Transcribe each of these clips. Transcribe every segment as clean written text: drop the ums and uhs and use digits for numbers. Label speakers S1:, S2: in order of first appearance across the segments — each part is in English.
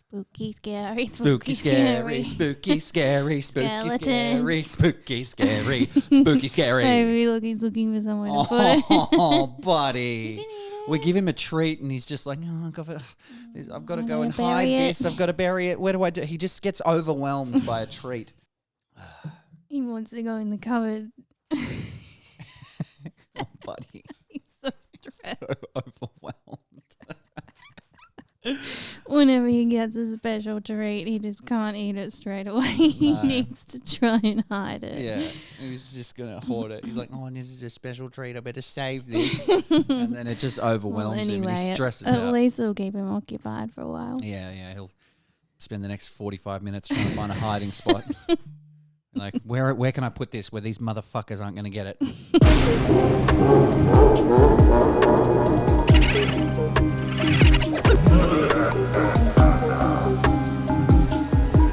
S1: Spooky, scary,
S2: Spooky, scary, spooky, scary, spooky, scary, spooky, scary, spooky, scary.
S1: Maybe he's looking for someone to put it.
S2: Oh, buddy. We give him a treat and he's just like, oh, I've got to go and hide this. I've got to bury it. Where do I do? He just gets overwhelmed by a treat.
S1: He wants to go in the cupboard.
S2: Oh, buddy.
S1: He's so stressed.
S2: So overwhelmed.
S1: Whenever he gets a special treat, he just can't eat it straight away. He needs to try and hide it.
S2: Yeah, he's just going to hoard it. He's like, oh, this is a special treat. I better save this. And then it just overwhelms him and he stresses out.
S1: At least it'll keep him occupied for a while.
S2: Yeah, he'll spend the next 45 minutes trying to find a hiding spot. Like, where can I put this where these motherfuckers aren't going to get it?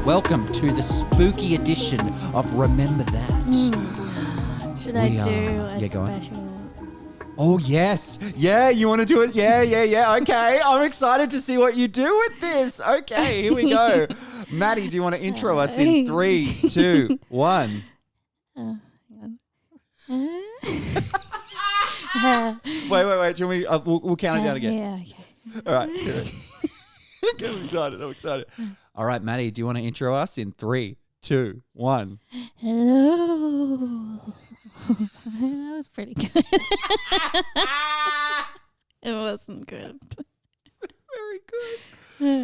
S2: Welcome to the spooky edition of Remember That.
S1: Should I do a special?
S2: Oh, yes. Yeah, you want to do it? Yeah. Okay, I'm excited to see what you do with this. Okay, here we go. Maddie, do you want to intro us in 3, 2, 1?
S1: Hang on.
S2: Wait. Do you want me, we'll count it down again.
S1: Yeah, okay.
S2: All right. I'm excited. All right, Maddie, do you want to intro us in 3, 2, 1?
S1: Hello. That was pretty good. It wasn't good.
S2: Very good.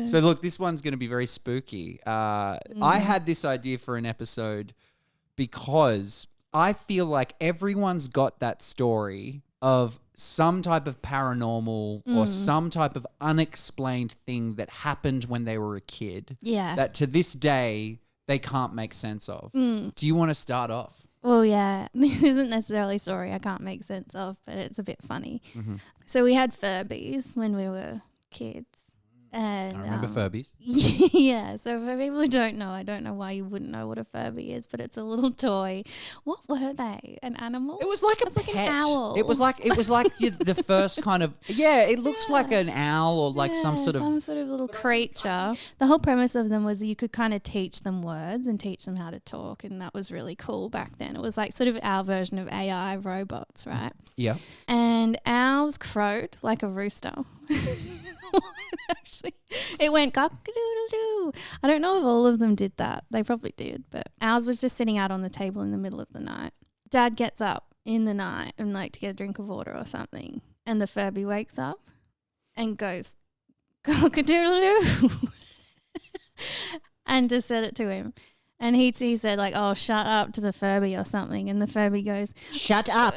S2: So look, this one's going to be very spooky. I had this idea for an episode because I feel like everyone's got that story of some type of paranormal or some type of unexplained thing that happened when they were a kid.
S1: Yeah.
S2: That to this day they can't make sense of. Do you want to start off?
S1: Well, yeah, this isn't necessarily a story I can't make sense of, but it's a bit funny. Mm-hmm. So we had Furbies when we were kids. And,
S2: I remember Furbies.
S1: Yeah, so for people who don't know, I don't know why you wouldn't know what a Furby is, but it's a little toy. What were they? An animal?
S2: It was like
S1: like an owl.
S2: It was like the first kind of it looks like an owl or like some sort of
S1: little creature. The whole premise of them was you could kind of teach them words and teach them how to talk, and that was really cool back then. It was like sort of our version of AI robots, right?
S2: Yeah.
S1: And ours crowed like a rooster. Actually, it went cock-a-doodle-doo. I don't know if all of them did that. They probably did, but ours was just sitting out on the table in the middle of the night. Dad gets up in the night and like to get a drink of water or something, and the Furby wakes up and goes cock-a-doodle-doo and just said it to him. And he said like, oh, shut up to the Furby or something. And the Furby goes,
S2: shut up.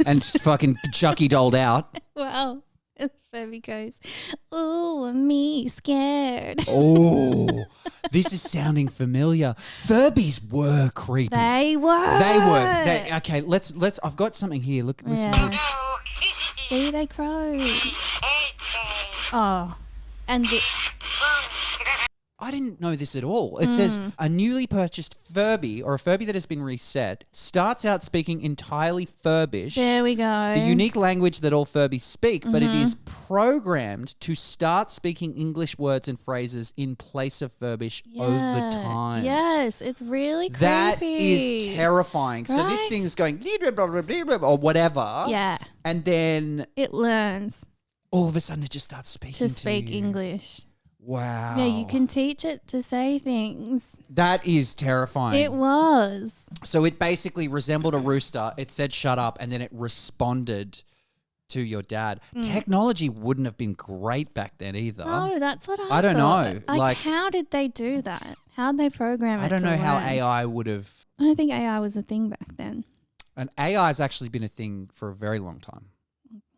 S2: And fucking Chucky dolled out.
S1: Well, and the Furby goes, ooh, me scared.
S2: Oh, this is sounding familiar. Furbies were creepy.
S1: They were.
S2: Okay, let's. I've got something here. Look, listen to this.
S1: See, they crow. Oh, and
S2: I didn't know this at all. It says a newly purchased Furby or a Furby that has been reset starts out speaking entirely Furbish.
S1: There we go.
S2: The unique language that all Furbies speak, but it is programmed to start speaking English words and phrases in place of Furbish over time.
S1: Yes, it's really creepy.
S2: That is terrifying. Right? So this thing is going or whatever.
S1: Yeah.
S2: And then
S1: it learns.
S2: All of a sudden it just starts speaking
S1: to speak English.
S2: Wow.
S1: Yeah, you can teach it to say things.
S2: That is terrifying.
S1: It was.
S2: So it basically resembled a rooster. It said shut up and then it responded to your dad. Technology wouldn't have been great back then either.
S1: No, that's what I
S2: don't
S1: thought.
S2: know.
S1: Like how did they do that? How'd they program it?
S2: I don't know how
S1: learn?
S2: AI would have.
S1: I don't think AI was a thing back then.
S2: And AI has actually been a thing for a very long time.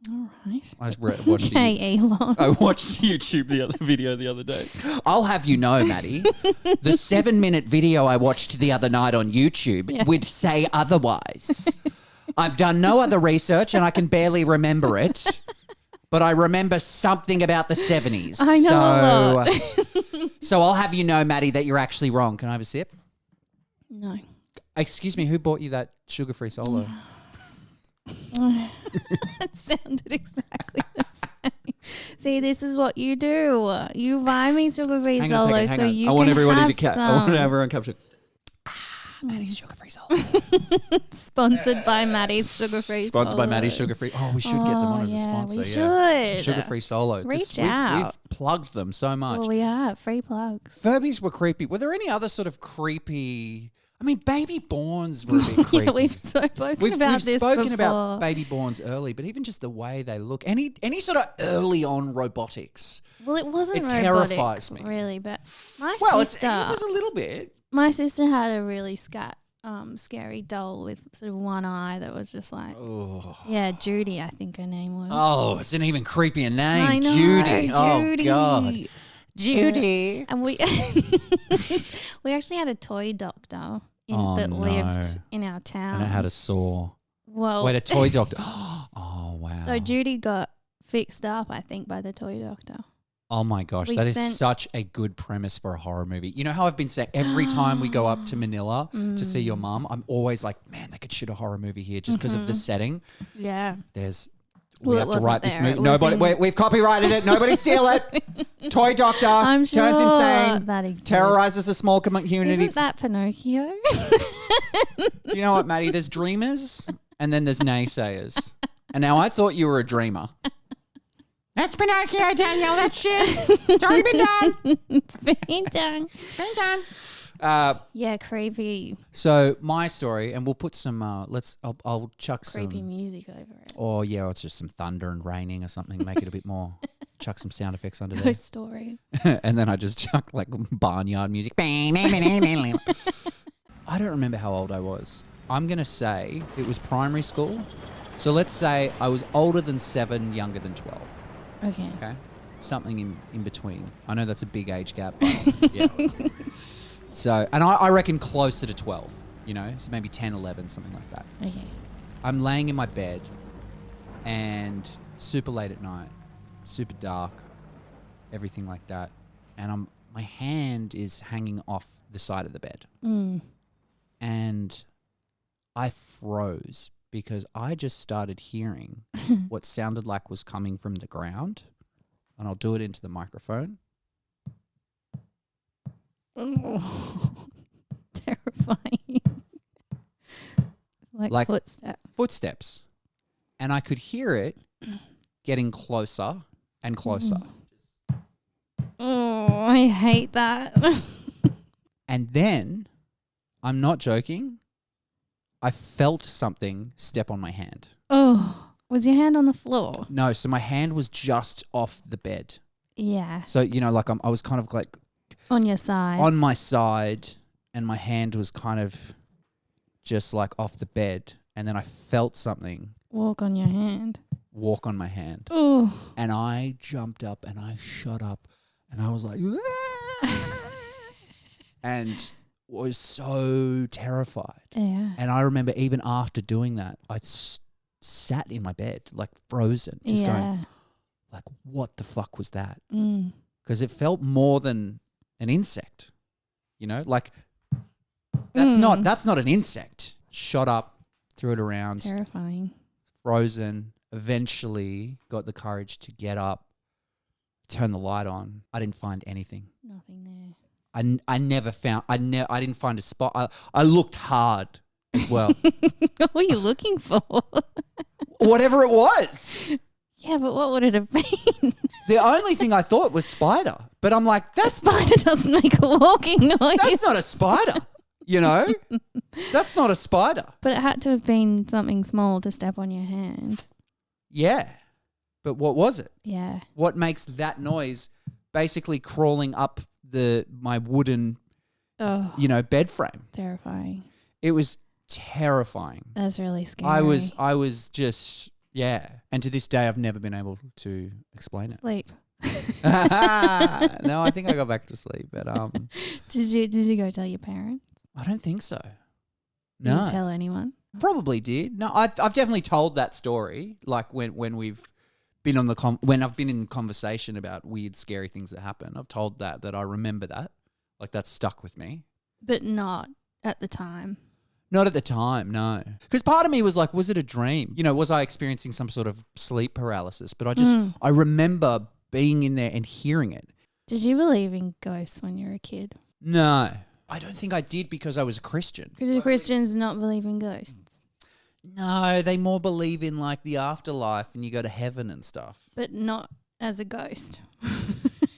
S1: All right.
S2: I watched
S1: Elon.
S2: I watched YouTube video the other day. I'll have you know, Maddie, the 7-minute video I watched the other night on YouTube would say otherwise. I've done no other research and I can barely remember it, but I remember something about the 70s.
S1: I know a lot.
S2: So I'll have you know, Maddie, that you're actually wrong. Can I have a sip?
S1: No.
S2: Excuse me, who bought you that sugar-free Solo?
S1: It sounded exactly the same. See, this is what you do. You buy me sugar-free
S2: Hang on a
S1: solo
S2: second, hang
S1: so
S2: on.
S1: you
S2: I want
S1: can
S2: everybody
S1: have
S2: to I want
S1: some.
S2: everyone to capture. Maddie's sugar-free solo.
S1: Sponsored by Maddie's Sugar-Free
S2: Sponsored by
S1: Solo.
S2: Maddie's Sugar-Free. Oh, we should get them on as a sponsor.
S1: We
S2: yeah.
S1: should.
S2: Sugar-free solo.
S1: Reach
S2: We've
S1: out.
S2: plugged them so much.
S1: Well, we have free plugs.
S2: Furbies were creepy. Were there any other sort of creepy? I mean, baby borns were a bit creepy.
S1: Yeah, we've spoken
S2: We've
S1: about this
S2: spoken
S1: before.
S2: about baby borns early, but even just the way they look, any sort of early on robotics.
S1: Well, it wasn't
S2: It
S1: robotic,
S2: terrifies me.
S1: really, but my
S2: Well, it
S1: sister,
S2: was a little bit.
S1: my sister had a really scary doll with sort of one eye that was just like,
S2: Oh,
S1: yeah, Judy, I think her name was.
S2: oh, it's an even creepier name,
S1: I know,
S2: Judy.
S1: Judy.
S2: Oh God, Judy.
S1: And we we actually had a toy doctor
S2: Oh,
S1: that
S2: no.
S1: lived in our town.
S2: And it had a saw.
S1: well,
S2: Wait, a toy doctor. Oh wow.
S1: so Judy got fixed up, I think, by the toy doctor.
S2: Oh my gosh,
S1: We
S2: that is
S1: sent-
S2: such a good premise for a horror movie. You know how I've been saying every time we go up to Manila to see your mum, I'm always like, man, they could shoot a horror movie here just because of the setting.
S1: Yeah.
S2: There's
S1: Well,
S2: we
S1: it
S2: have to
S1: wasn't
S2: write this
S1: there.
S2: movie.
S1: It was
S2: Nobody,
S1: in-
S2: we've copyrighted it. Nobody steal it. Toy doctor
S1: I'm sure
S2: turns insane,
S1: that exists.
S2: terrorizes the small community.
S1: Isn't that Pinocchio?
S2: Do you know what, Maddie? There's dreamers and then there's naysayers. And now I thought you were a dreamer. That's Pinocchio, Danielle. That shit. It's already been done.
S1: It's been done.
S2: Been done.
S1: Yeah, creepy
S2: So my story, and we'll put some. I'll chuck
S1: creepy
S2: some.
S1: music over it.
S2: Or yeah, it's just some thunder and raining or something. Make it a bit more. Chuck some sound effects under there,
S1: Ghost story.
S2: and then I just chuck like barnyard music. I don't remember how old I was. I'm gonna say it was primary school. So let's say I was older than 7, younger than 12.
S1: Okay.
S2: Okay, something in between. I know that's a big age gap. But yeah. So, and I reckon closer to 12. You know, so maybe 10, 11, something like that.
S1: Okay.
S2: I'm laying in my bed and super late at night, super dark, everything like that. And my hand is hanging off the side of the bed.
S1: Mm.
S2: And I froze because I just started hearing what sounded like was coming from the ground. And I'll do it into the microphone.
S1: Oh. Terrifying. Like footsteps.
S2: Footsteps. And I could hear it getting closer and closer.
S1: Oh, I hate that.
S2: And then, I'm not joking, I felt something step on my hand.
S1: Oh, was your hand on the floor?
S2: No, so my hand was just off the bed.
S1: Yeah.
S2: So, you know, like I was kind of like
S1: On your side.
S2: on my side and my hand was kind of just like off the bed. And then I felt something
S1: Walk on your hand.
S2: walk on my hand.
S1: Oh.
S2: And I jumped up and I shot up and I was like, and was so terrified.
S1: Yeah.
S2: And I remember even after doing that, I sat in my bed, like frozen, just going, like, what the fuck was that?
S1: Mm.
S2: Because it felt more than an insect, you know? Like, that's not an insect. Shot up, threw it around,
S1: Terrifying.
S2: frozen, eventually got the courage to get up, turn the light on. I didn't find anything.
S1: Nothing there.
S2: I never found, I didn't find a spot. I looked hard as well.
S1: What were you looking for?
S2: Whatever it was.
S1: Yeah, but what would it have been?
S2: The only thing I thought was spider. But I'm like, that's
S1: Spider doesn't make a walking noise.
S2: that's not a spider. You know? That's not a spider.
S1: But it had to have been something small to step on your hand.
S2: Yeah. But what was it?
S1: Yeah.
S2: What makes that noise basically crawling up my wooden,
S1: Oh,
S2: bed frame?
S1: terrifying.
S2: It was terrifying.
S1: That's really scary.
S2: I was just, yeah. And to this day, I've never been able to explain it.
S1: Sleep.
S2: No, I think I got back to sleep, but
S1: Did you go tell your parents?
S2: I don't think so.
S1: Did you
S2: No,
S1: tell anyone?
S2: probably did. No, I've definitely told that story. Like when we've been on when I've been in conversation about weird, scary things that happen. I've told that I remember that. Like that's stuck with me.
S1: But not at the time.
S2: Not at the time, no. Because part of me was like, was it a dream? You know, was I experiencing some sort of sleep paralysis? But I remember being in there and hearing it.
S1: Did you believe in ghosts when you were a kid?
S2: No, I don't think I did because I was a Christian.
S1: Could Christians not believe in ghosts?
S2: No, they more believe in like the afterlife and you go to heaven and stuff.
S1: But not as a ghost.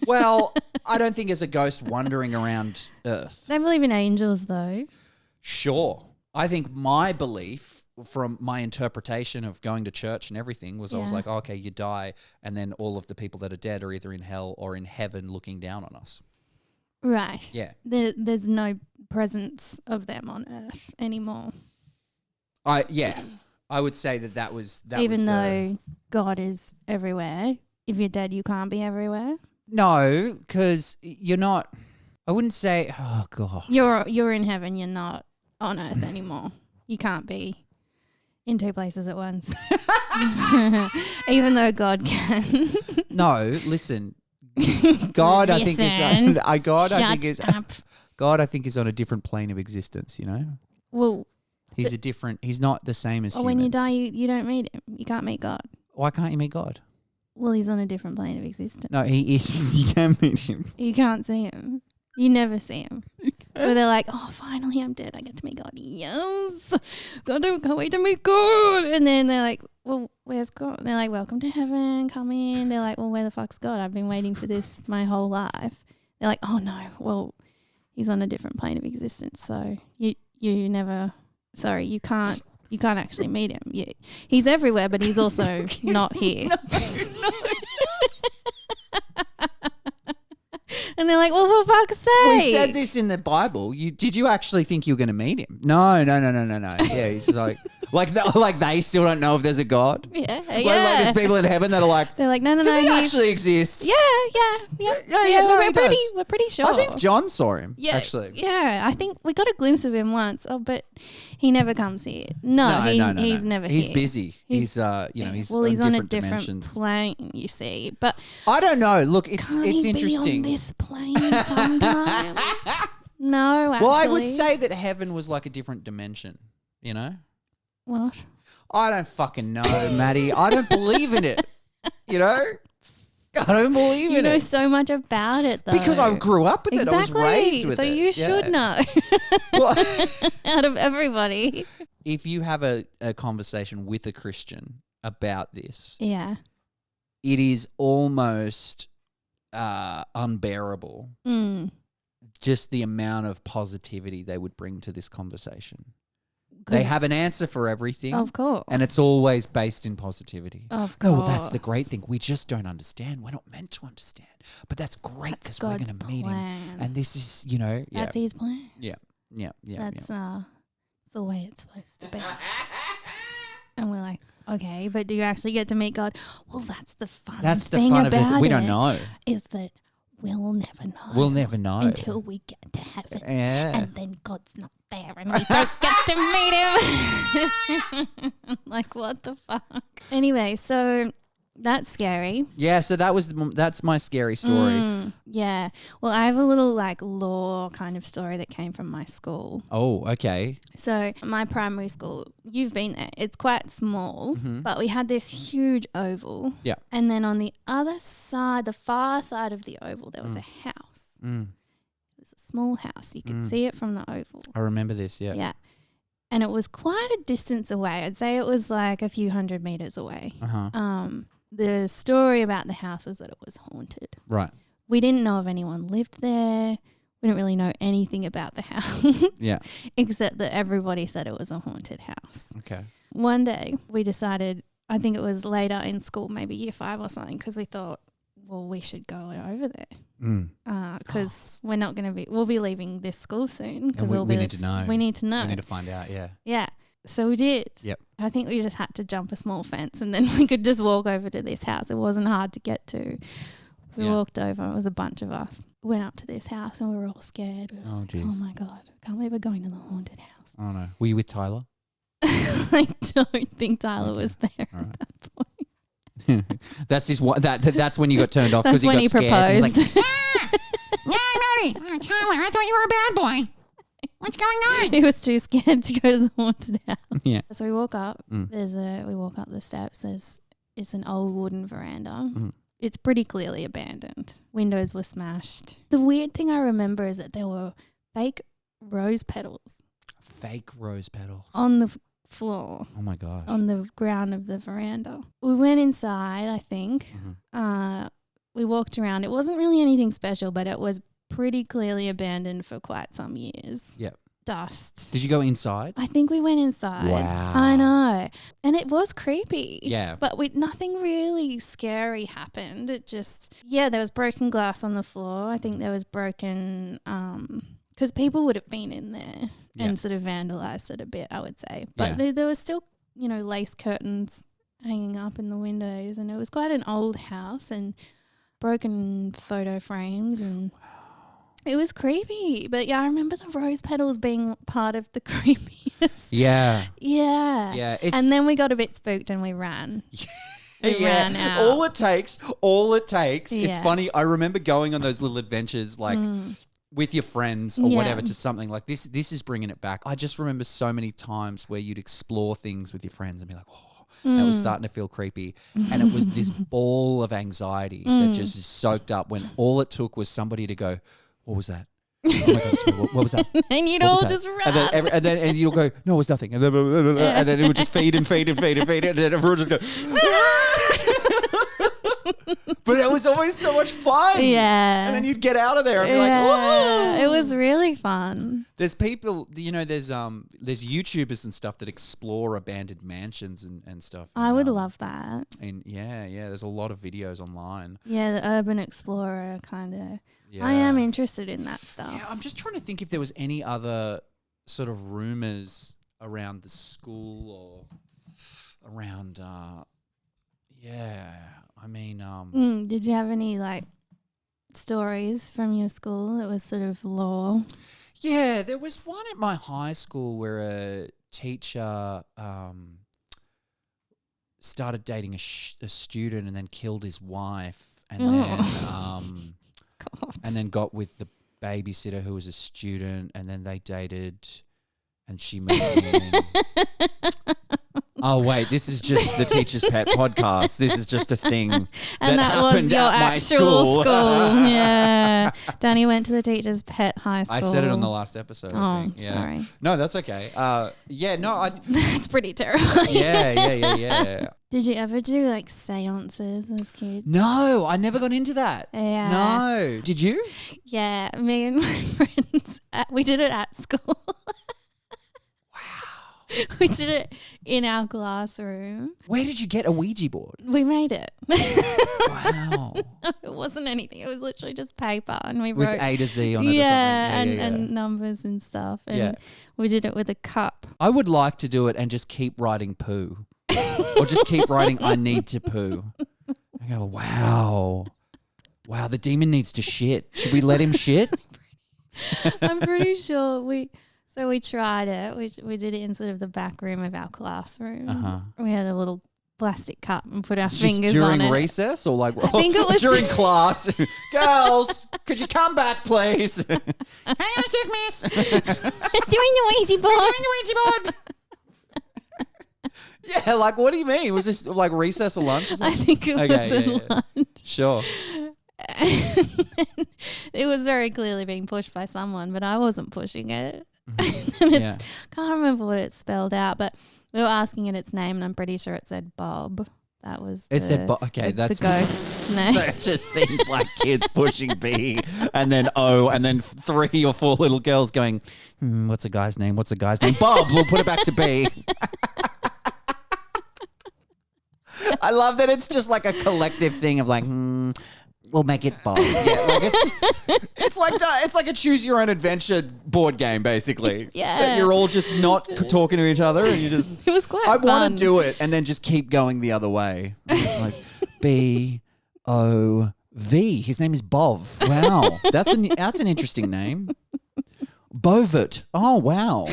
S2: Well, I don't think as a ghost wandering around Earth.
S1: They believe in angels though.
S2: Sure. I think my belief from my interpretation of going to church and everything was I was like, oh, okay, you die and then all of the people that are dead are either in hell or in heaven looking down on us.
S1: Right.
S2: Yeah.
S1: There's no presence of them on Earth anymore.
S2: I would say that was
S1: even though God is everywhere. If you're dead, you can't be everywhere.
S2: No, because you're not. I wouldn't say. Oh God.
S1: You're in heaven. You're not on Earth anymore. You can't be in two places at once. Even though God can.
S2: No, listen. God, I think is God. I think is on a different plane of existence. You know.
S1: Well.
S2: He's not the same as humans.
S1: When you die, you don't meet him. You can't meet God.
S2: Why can't you meet God?
S1: Well, he's on a different plane of existence.
S2: No, he is. You can meet him.
S1: You can't see him. You never see him. So they're like, oh, finally I'm dead. I get to meet God. Yes. Can't wait to meet God. And then they're like, well, where's God? And they're like, welcome to heaven. Come in. They're like, well, where the fuck's God? I've been waiting for this my whole life. They're like, oh, no. Well, he's on a different plane of existence. So you never... Sorry, you can't actually meet him. He's everywhere, but he's also not here. And they're like, well, for fuck's sake.
S2: We said this in the Bible. Did you actually think you were going to meet him? No. Yeah, he's like they still don't know if there's a God.
S1: Yeah.
S2: Like there's people in heaven that are like,
S1: they're like, no.
S2: Does he actually exist?
S1: Yeah. We're pretty sure.
S2: I think John saw him.
S1: Yeah,
S2: actually.
S1: Yeah, I think we got a glimpse of him once. Oh, but he never comes here. No, he's never
S2: he's
S1: here.
S2: Busy. He's
S1: he's on a different
S2: dimensions.
S1: plane. You see, but
S2: I don't know. Look, it's
S1: Be
S2: interesting.
S1: on this plane sometime. No, actually.
S2: Well, I would say that heaven was like a different dimension. You know.
S1: What?
S2: I don't fucking know, Maddie. I don't believe in it. You know? I don't believe in it.
S1: You know so much about it, though.
S2: Because I grew up with it. I was raised with it.
S1: So you should know. Out of everybody.
S2: If you have a conversation with a Christian about this,
S1: yeah,
S2: it is almost unbearable. Just the amount of positivity they would bring to this conversation. They have an answer for everything.
S1: Of course.
S2: And it's always based in positivity.
S1: Of course.
S2: Oh, well, that's the great thing. We just don't understand. We're not meant to understand. But that's great because we're going to meet him. And this is,
S1: That's his plan.
S2: Yeah.
S1: That's the way it's supposed to be. And we're like, okay, but do you actually get to meet God? Well, that's the fun thing about it.
S2: We don't know.
S1: Is that we'll never know.
S2: We'll never know.
S1: Until we get to heaven.
S2: Yeah.
S1: And then God's not there and we don't get to meet him. Like, what the fuck? Anyway, so that's scary.
S2: Yeah, so that's my scary story.
S1: Yeah. Well, I have a little law kind of story that came from my school.
S2: Oh, okay.
S1: So my primary school, you've been there. It's quite small, but we had this huge oval.
S2: Yeah.
S1: And then on the other side, the far side of the oval, there was a house. It was a small house. You could see it from the oval.
S2: I remember this, yeah.
S1: Yeah. And it was quite a distance away. I'd say it was like a few 100 meters away. The story about the house was that it was haunted.
S2: Right.
S1: We didn't know if anyone lived there. We didn't really know anything about the house.
S2: Yeah.
S1: Except that everybody said it was a haunted house.
S2: Okay.
S1: One day we decided, I think it was later in school, maybe year 5 or something, because we thought, well, we should go over there. Because we're not going to be, we'll be leaving this school soon. Because
S2: we need to know.
S1: We need to know.
S2: We need to find out, yeah.
S1: Yeah. So we did.
S2: Yep.
S1: I think we just had to jump a small fence and then we could just walk over to this house. It wasn't hard to get to. We walked over. It was a bunch of us. Went up to this house and we were all scared.
S2: Oh, jeez.
S1: Oh, my God. I can't believe we're going to the haunted house.
S2: Oh, no. Were you with Tyler?
S1: I don't think Tyler was there at that point.
S2: That's when you got turned off because
S1: he
S2: got scared.
S1: Proposed.
S2: He's like, Tyler, I thought you were a bad boy. What's going on?
S1: He was too scared to go to the haunted house.
S2: Yeah.
S1: So we walk up.
S2: Mm.
S1: We walk up the steps. It's an old wooden veranda.
S2: Mm.
S1: It's pretty clearly abandoned. Windows were smashed. The weird thing I remember is that there were fake rose petals
S2: Fake rose petals.
S1: on the floor,
S2: Oh my gosh.
S1: on the ground of the veranda. We went inside, I think.
S2: Mhm.
S1: We walked around. It wasn't really anything special, but it was pretty clearly abandoned for quite some years.
S2: Yep.
S1: Dust.
S2: Did you go inside?
S1: I think we went inside.
S2: Wow.
S1: I know. And it was creepy.
S2: Yeah.
S1: But nothing really scary happened. It just, there was broken glass on the floor. I think there was broken, because people would have been in there and sort of vandalized it a bit, I would say. But there was still, lace curtains hanging up in the windows. And it was quite an old house and broken photo frames and... It was creepy, but I remember the rose petals being part of the creepiest.
S2: Yeah.
S1: Yeah.
S2: Yeah.
S1: And then we got a bit spooked and we ran. We ran out.
S2: All it takes. It's
S1: Yeah.
S2: funny. I remember going on those little adventures like with your friends or
S1: Yeah.
S2: whatever to something like this. This is bringing it back. I just remember so many times where you'd explore things with your friends and be like, and it was starting to feel creepy. And it was this ball of anxiety that just is soaked up when all it took was somebody to go, what was that? Oh my God, sorry, what was that?
S1: And you'd
S2: What
S1: all
S2: was that?
S1: just run.
S2: And you'll go, no, it was nothing. And then it would just feed and feed and feed and feed. And then everyone would just go, but it was always so much fun.
S1: Yeah.
S2: And then you'd get out of there and be like, whoa.
S1: It was really fun.
S2: There's people, there's YouTubers and stuff that explore abandoned mansions and stuff.
S1: I would love that.
S2: And there's a lot of videos online.
S1: Yeah, the Urban Explorer kind of.
S2: Yeah.
S1: I am interested in that stuff.
S2: Yeah, I'm just trying to think if there was any other sort of rumors around the school or around,
S1: Did you have any stories from your school that was sort of lore?
S2: Yeah, there was one at my high school where a teacher started dating a student and then killed his wife and then got with the babysitter who was a student and then they dated and she moved in. Oh, wait, this is just the Teacher's Pet podcast. This is just a thing
S1: And that was
S2: happened
S1: your
S2: at my
S1: actual school. Yeah. Danny went to the Teacher's Pet High School.
S2: I said it on the last episode, I think. Yeah.
S1: Sorry.
S2: No, that's okay.
S1: That's pretty terrible.
S2: Yeah.
S1: Did you ever do seances as kids?
S2: No, I never got into that.
S1: Yeah.
S2: No. Did you?
S1: Yeah, me and my friends, we did it at school. We did it in our classroom.
S2: Where did you get a Ouija board?
S1: We made it.
S2: Wow.
S1: It wasn't anything. It was literally just paper and we
S2: With
S1: wrote
S2: A to Z on it or
S1: yeah,
S2: something.
S1: and numbers and stuff. And we did it with a cup.
S2: I would like to do it and just keep writing poo. Or just keep writing I need to poo. I go, wow. Wow, the demon needs to shit. Should we let him shit?
S1: I'm pretty sure we tried it. We did it in sort of the back room of our classroom.
S2: Uh-huh.
S1: We had a little plastic cup and put our
S2: Just
S1: fingers on it.
S2: during recess or
S1: I think it was
S2: during class? Girls, could you come back, please? Hang on a sec, miss.
S1: Doing the Ouija board.
S2: Yeah, what do you mean? Was this recess or lunch or
S1: I
S2: something?
S1: think it was a lunch.
S2: Sure.
S1: It was very clearly being pushed by someone, but I wasn't pushing it. And can't remember what it spelled out, but we were asking it its name, and I'm pretty sure it said Bob. That was
S2: said Bob. Okay, that's
S1: the ghost's name.
S2: That just seems like kids pushing B and then O and then 3 or 4 little girls going, what's a guy's name? What's a guy's name? Bob. We'll put it back to B. I love that it's just a collective thing of we'll make it Bob. Yeah, it's like a choose your own adventure board game, basically.
S1: Yeah.
S2: That you're all just not talking to each other and you just
S1: It was quite
S2: I
S1: fun.
S2: want to do it and then just keep going the other way. It's like B-O-V. His name is Bov. Wow. That's an interesting name. Bovit. Oh, wow.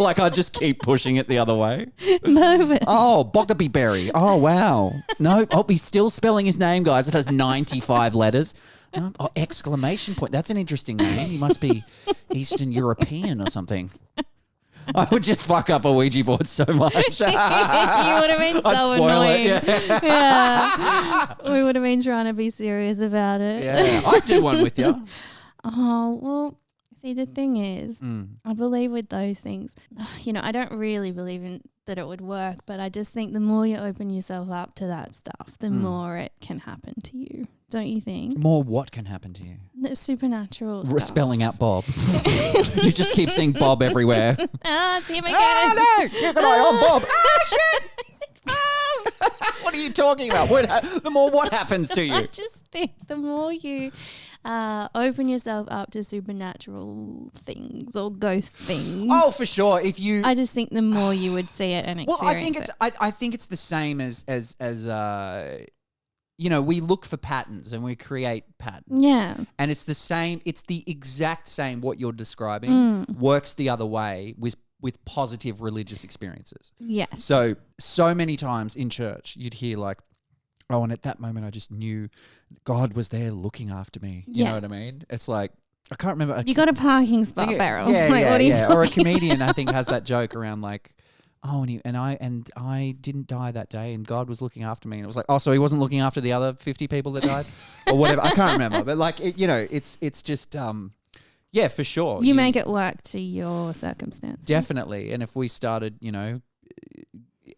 S2: I just keep pushing it the other way.
S1: Nervous.
S2: Oh, Boggaby Oh, wow. No, he's still spelling his name, guys. It has 95 letters. Oh, exclamation point. That's an interesting name. You must be Eastern European or something. I would just fuck up a Ouija board so much.
S1: You would have been so annoying. Yeah. We would have been trying to be serious about it.
S2: Yeah, I'd do one with you.
S1: Oh, well, see, the thing is, I believe with those things, I don't really believe in that it would work, but I just think the more you open yourself up to that stuff, the more it can happen to you. Don't you think?
S2: More what can happen to you?
S1: The supernatural stuff.
S2: Spelling out Bob. You just keep seeing Bob everywhere.
S1: It's him again.
S2: Oh, no! Keep an eye on Bob. Shit! What are you talking about? The more what happens to you?
S1: I just think the more you open yourself up to supernatural things or ghost things.
S2: Oh, for sure.
S1: I just think the more you would see it and experience it.
S2: I think it's the same as we look for patterns and we create patterns.
S1: Yeah.
S2: And it's the same. It's the exact same. What you're describing works the other way with positive religious experiences.
S1: Yes.
S2: So many times in church, you'd hear like, oh, and at that moment, I just knew God was there looking after me. You know what I mean? It's like, I can't remember.
S1: You got a parking spot, Beryl.
S2: Yeah,
S1: what are you talking
S2: Or a comedian, I think, has that joke around like, oh, and I didn't die that day, and God was looking after me, and it was like, oh, so He wasn't looking after the other 50 people that died, or whatever. I can't remember, but like, it's just, yeah, for sure.
S1: You make it work to your circumstances.
S2: Definitely, and if we started,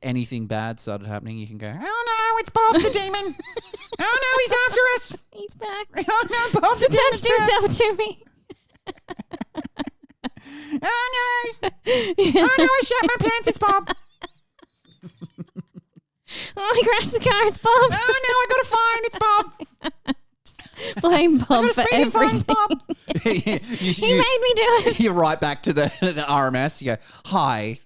S2: anything bad started happening, you can go, oh no, it's Bob the demon. Oh no, he's after us.
S1: He's back.
S2: Oh no, Bob the
S1: attached himself to me.
S2: Oh no. Oh no, I shat my pants, it's Bob.
S1: Oh, I crashed the car, it's Bob.
S2: Oh no, I got a fine, it's Bob.
S1: Blame Bob for everything.
S2: Bob.
S1: He made me do it.
S2: You're right back to the RMS. You go, hi.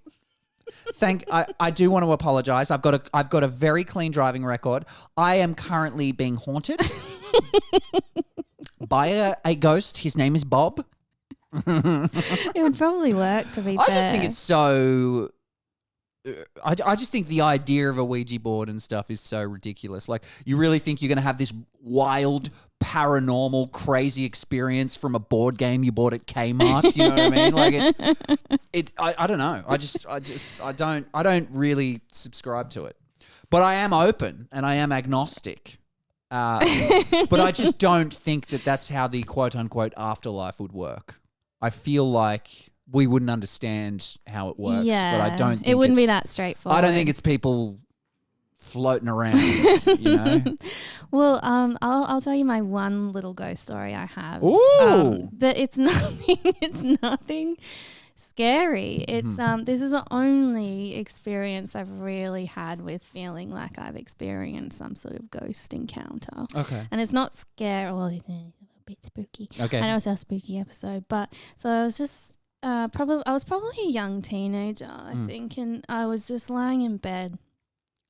S2: I do want to apologise. I've got a very clean driving record. I am currently being haunted by a ghost. His name is Bob.
S1: It would probably work, to be fair.
S2: I just think it's so... I just think the idea of a Ouija board and stuff is so ridiculous. Like, you really think you're going to have this wild, paranormal, crazy experience from a board game you bought at Kmart? You know what I mean? Like, I don't know. I don't really subscribe to it. But I am open and I am agnostic. But I just don't think that that's how the quote-unquote afterlife would work. I feel like we wouldn't understand how it works, but I don't think
S1: it wouldn't be that straightforward.
S2: I don't think it's people floating around, you know?
S1: Well, I'll tell you my one little ghost story I have.
S2: Ooh.
S1: But it's nothing scary. It's this is the only experience I've really had with feeling like I've experienced some sort of ghost encounter.
S2: Okay.
S1: And it's not scary. Well, it's a bit spooky.
S2: Okay.
S1: I know it's our spooky episode, but so I was just I was probably a young teenager, I think, and I was just lying in bed,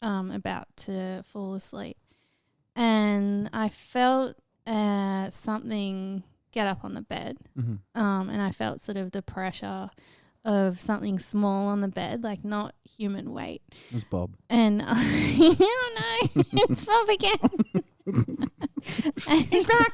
S1: about to fall asleep, and I felt something get up on the bed, and I felt sort of the pressure of something small on the bed, like not human weight.
S2: It was Bob.
S1: And it's Bob again.
S2: He's back.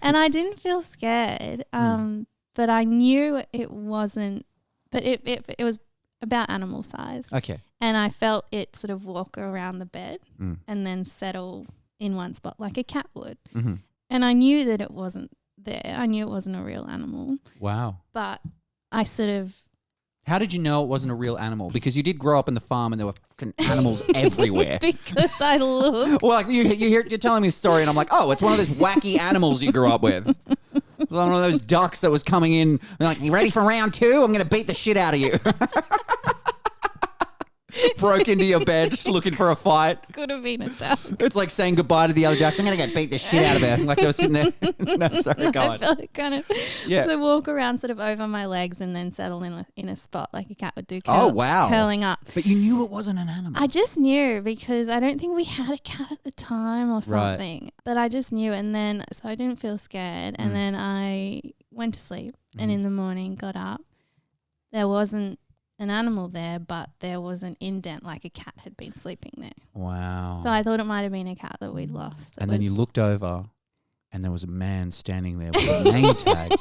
S1: And I didn't feel scared, but I knew it wasn't. But it was about animal size.
S2: Okay.
S1: And I felt it sort of walk around the bed and then settle in one spot like a cat would. Mm-hmm. And I knew that it wasn't there. I knew it wasn't a real animal.
S2: Wow.
S1: But I sort of...
S2: How did you know it wasn't a real animal? Because you did grow up in the farm and there were fucking animals everywhere.
S1: Because I looked.
S2: Well, like you're telling me a story and I'm like, oh, it's one of those wacky animals you grew up with. One of those ducks that was coming in like, you ready for round 2? I'm going to beat the shit out of you. Broke into your bed looking for a fight.
S1: Could have been a duck.
S2: It's like saying goodbye to the other ducks. I'm going to go beat the shit out of her. Like they were sitting there. No, sorry, go on.
S1: I felt it kind of. Yeah. So walk around sort of over my legs and then settle in a spot like a cat would do. Curling up.
S2: But you knew it wasn't an animal.
S1: I just knew because I don't think we had a cat at the time or something. Right. But I just knew, and then so I didn't feel scared, and then I went to sleep, and in the morning got up. There wasn't an animal there, but there was an indent like a cat had been sleeping there.
S2: Wow.
S1: So I thought it might have been a cat that we'd lost.
S2: And then you looked over and there was a man standing there with a name tag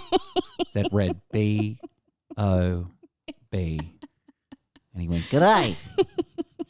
S2: that read B-O-B. And he went, "G'day."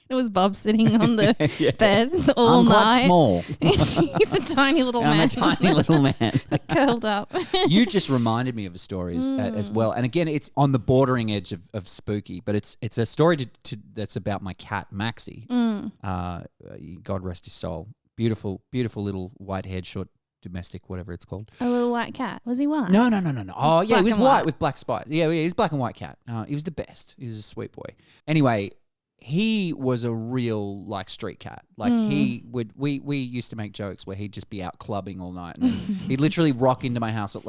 S1: It was Bob sitting on the
S2: Yeah.
S1: bed all
S2: I'm
S1: night.
S2: quite small.
S1: He's a tiny little
S2: I'm
S1: man.
S2: a tiny little man.
S1: Curled up.
S2: You just reminded me of a story as well. And again, it's on the bordering edge of spooky, but it's a story that's about my cat, Maxie. God rest his soul. Beautiful, beautiful little white-haired, short domestic, whatever it's called.
S1: A little white cat. Was he white?
S2: No. Oh, yeah, he was
S1: Black and
S2: white
S1: white.
S2: with black spots. Yeah, he's black and white cat. He was the best. He was a sweet boy. Anyway, he was a real street cat. We used to make jokes where he'd just be out clubbing all night, and he'd literally rock into my house at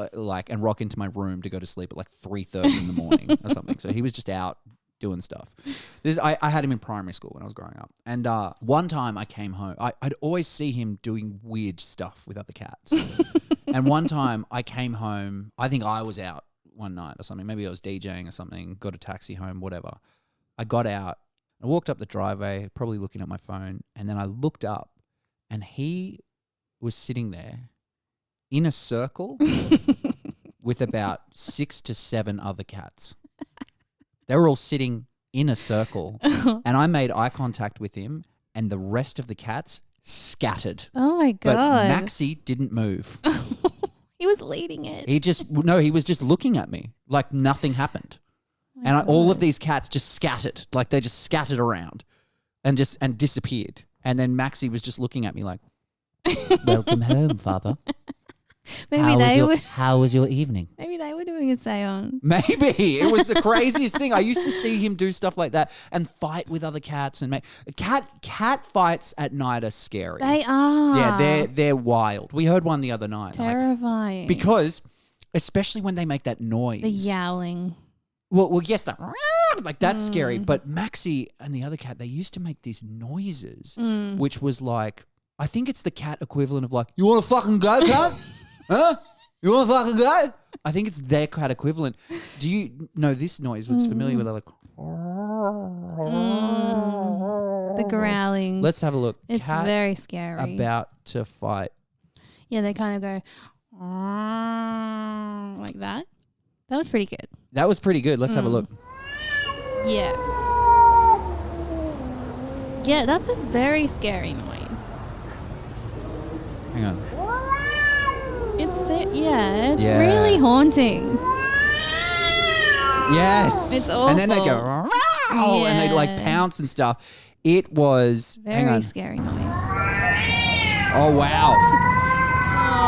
S2: and rock into my room to go to sleep at 3:30 in the morning or something. So he was just out doing stuff. I had him in primary school when I was growing up, and one time I came home. I'd always see him doing weird stuff with other cats, and one time I came home. I think I was out one night or something. Maybe I was DJing or something. Got a taxi home, whatever. I got out. I walked up the driveway, probably looking at my phone, and then I looked up, and he was sitting there in a circle with about 6 to 7 other cats. They were all sitting in a circle, and I made eye contact with him, and the rest of the cats scattered.
S1: Oh my God.
S2: But Maxie didn't move.
S1: He was leading it.
S2: He was just looking at me like nothing happened. And all of these cats just scattered, they just scattered around and disappeared. And then Maxie was just looking at me like, "Welcome home, father. How was your evening?"
S1: Maybe they were doing a seance.
S2: Maybe. It was the craziest thing. I used to see him do stuff like that and fight with other cats and cat fights at night are scary.
S1: They are.
S2: Yeah, they're wild. We heard one the other night.
S1: Terrifying.
S2: Because especially when they make that noise.
S1: The yowling.
S2: Well, yes, that's scary. But Maxie and the other cat, they used to make these noises, which was I think it's the cat equivalent of "You want to fucking go, cat? Huh? You want to fucking go?" I think it's their cat equivalent. Do you know this noise? What's familiar with it?
S1: The growling.
S2: Let's have a look.
S1: It's
S2: Cat
S1: very scary.
S2: about to fight.
S1: Yeah, they kind of go like that. That was pretty good.
S2: That was pretty good. Let's have a look.
S1: Yeah. Yeah, that's a very scary noise.
S2: Hang on.
S1: It's really haunting.
S2: Yes.
S1: It's awful.
S2: And then they go, and they pounce and stuff. It was
S1: very scary noise.
S2: Oh, wow.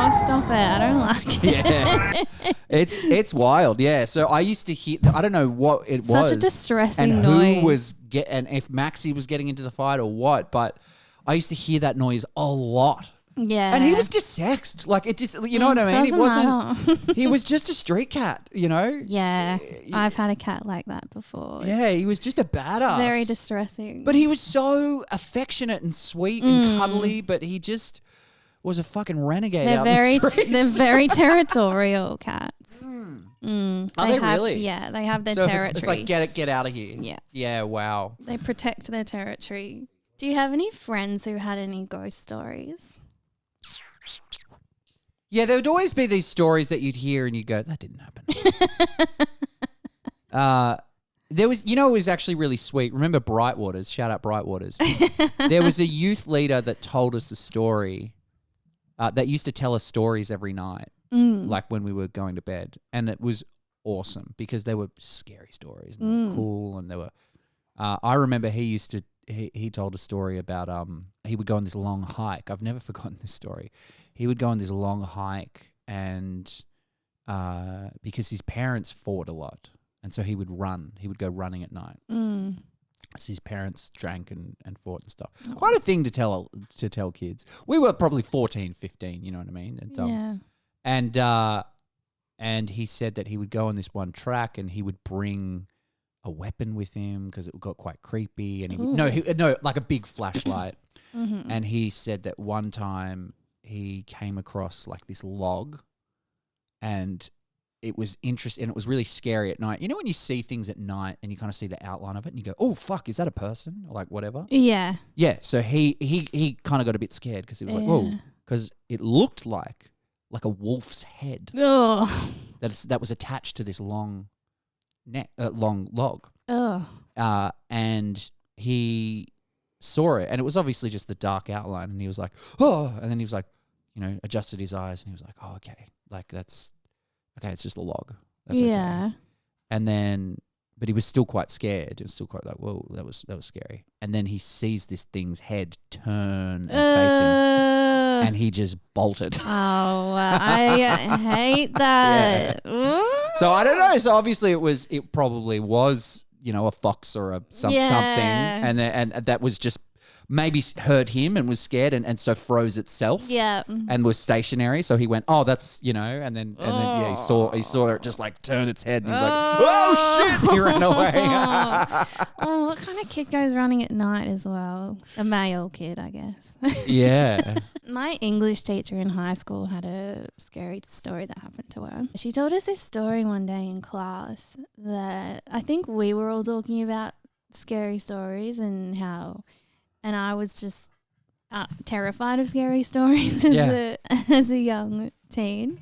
S1: Oh, stop it. I don't like it.
S2: Yeah. It's wild. Yeah. So I used to hear, I don't know what it was.
S1: Such a distressing
S2: and
S1: noise.
S2: who was and if Maxie was getting into the fight or what, but I used to hear that noise a lot.
S1: Yeah.
S2: And he was just sexed. It just, you know what I mean? He wasn't, he was just a street cat,
S1: Yeah. I've had a cat like that before.
S2: Yeah, he was just a badass.
S1: Very distressing.
S2: But he was so affectionate and sweet and cuddly, but he just was a fucking renegade out in the streets.
S1: They're very territorial cats.
S2: Are they really?
S1: Yeah, they have their
S2: so
S1: territory.
S2: It's get out of here.
S1: Yeah.
S2: Yeah, wow.
S1: They protect their territory. Do you have any friends who had any ghost stories?
S2: Yeah, there would always be these stories that you'd hear and you'd go, that didn't happen. There was, it was actually really sweet. Remember Brightwaters? Shout out Brightwaters. There was a youth leader that told us a story, that used to tell us stories every night, when we were going to bed. And it was awesome because they were scary stories and they were cool. And they were, I remember he told a story about, he would go on this long hike. I've never forgotten this story. He would go on this long hike and because his parents fought a lot. And so he would run. He would go running at night. So his parents drank and fought and stuff. Quite a thing to tell kids. We were probably 14, 15, you know what I mean? And, and he said that he would go on this one track and he would bring a weapon with him because it got quite creepy. And he would, like a big flashlight. And he said that one time he came across this log and it was interesting and it was really scary at night. You know when you see things at night and you kind of see the outline of it and you go, oh, fuck, is that a person? Or whatever.
S1: Yeah.
S2: Yeah, so he kind of got a bit scared because he was whoa, because it looked like like a wolf's head
S1: Oh.
S2: that was attached to this long long log.
S1: Oh.
S2: And he saw it, and it was obviously just the dark outline, and he was like, oh, and then he was like, adjusted his eyes, and he was like, oh, okay, like that's okay, it's just a log. That's
S1: Yeah.
S2: okay. And then, but he was still quite scared. It was still quite like, whoa, that was scary. And then he sees this thing's head turn and face him, and he just bolted.
S1: Oh, I hate that.
S2: So I don't know. So obviously it probably was, a fox or something, and that was just maybe heard him and was scared and so froze itself.
S1: Yeah.
S2: And was stationary. So he went, oh, that's, and then he saw it just like turn its head, and he's like, oh shit, he ran away.
S1: Oh, what kind of kid goes running at night as well? A male kid, I guess.
S2: Yeah.
S1: My English teacher in high school had a scary story that happened to her. She told us this story one day in class that I think we were all talking about scary stories and I was just terrified of scary stories as a young teen.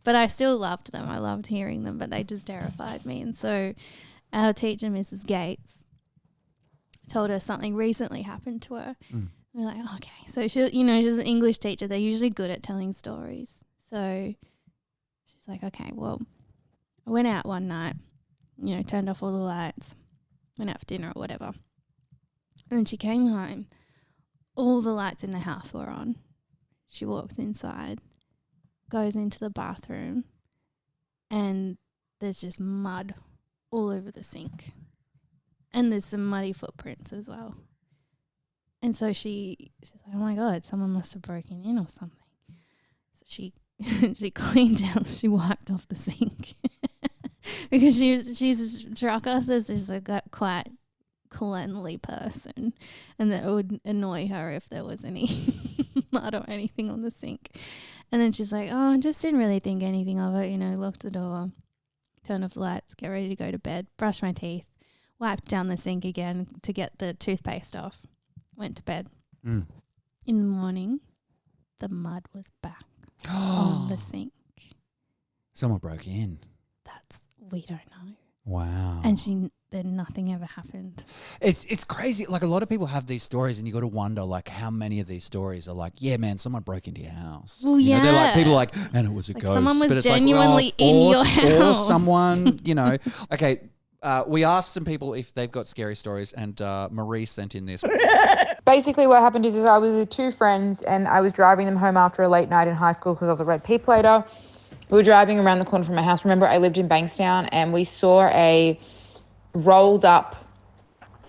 S1: But I still loved them. I loved hearing them, but they just terrified me. And so our teacher, Mrs. Gates, told us something recently happened to her. We're like, oh, okay. So she's an English teacher. They're usually good at telling stories. So she's like, okay, well, I went out one night, turned off all the lights, went out for dinner or whatever. And then she came home. All the lights in the house were on. She walks inside, goes into the bathroom, and there's just mud all over the sink. And there's some muddy footprints as well. And so she's like, oh my God, someone must have broken in or something. So she cleaned out, she wiped off the sink. Because she's struck us as this quite cleanly person, and that would annoy her if there was any mud or anything on the sink. And then she's like, oh, I just didn't really think anything of it, locked the door, turned off the lights, get ready to go to bed, brush my teeth, wiped down the sink again to get the toothpaste off, went to bed. In the morning, the mud was back on the sink.
S2: Someone broke in.
S1: We don't know.
S2: Wow.
S1: And then nothing ever happened.
S2: It's crazy. Like, a lot of people have these stories, and you got to wonder, like, how many of these stories are like, yeah, man, someone broke into your house.
S1: Well, yeah.
S2: They're like, people are like, and it was a
S1: like
S2: ghost.
S1: someone was
S2: but
S1: genuinely in your house.
S2: Or someone, Okay, we asked some people if they've got scary stories, and Marie sent in this.
S3: Basically what happened is I was with two friends, and I was driving them home after a late night in high school because I was a red P-plater. We were driving around the corner from my house. Remember, I lived in Bankstown, and we saw a rolled up